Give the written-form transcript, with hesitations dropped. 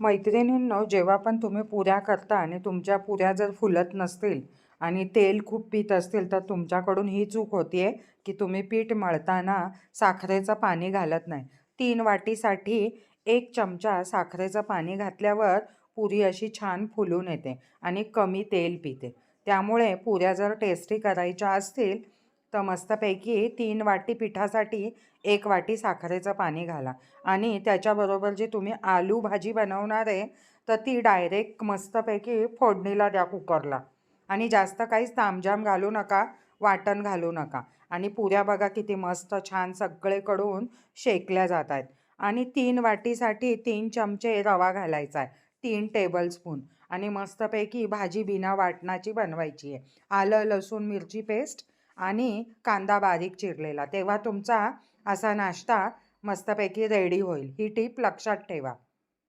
मैत्रिणींनो, जेव्हा पण तुम्ही पुऱ्या करता आणि तुमच्या पुऱ्या जर फुलत नसतील आणि तेल खूप पीत असतील, तर तुमच्याकडून ही चूक होतीये की तुम्ही पीठ मळताना साखरेचं पाणी घालत नाही. 3 वाटीसाठी 1 चमचा साखरेचं पाणी घातल्यावर पुरी अशी छान फुलून येते आणि कमी तेल पिते. त्यामुळे पुऱ्या जर टेस्टी करायच्या असतील, तर मस्तपैकी 3 वाटी पिठासाठी 1 वाटी साखरेचं पाणी घाला आणि त्याच्याबरोबर जी तुम्ही आलू भाजी बनवणार आहे, तर ती डायरेक्ट मस्तपैकी फोडणीला द्या कुकरला आणि जास्त काहीच तामझाम घालू नका, वाटण घालू नका. आणि पुऱ्या बघा किती मस्त छान सगळीकडून शेकल्या जात आहेत. आणि 3 वाटीसाठी 3 चमचे रवा घालायचा आहे, 3 टेबलस्पून. आणि मस्तपैकी भाजी बिना वाटणाची बनवायची आहे. आलं, लसूण, मिरची पेस्ट आणि कांदा बारीक चिरलेला. तेव्हा तुमचा असा नाश्ता मस्तपैकी रेडी होईल. ही टिप लक्षात ठेवा.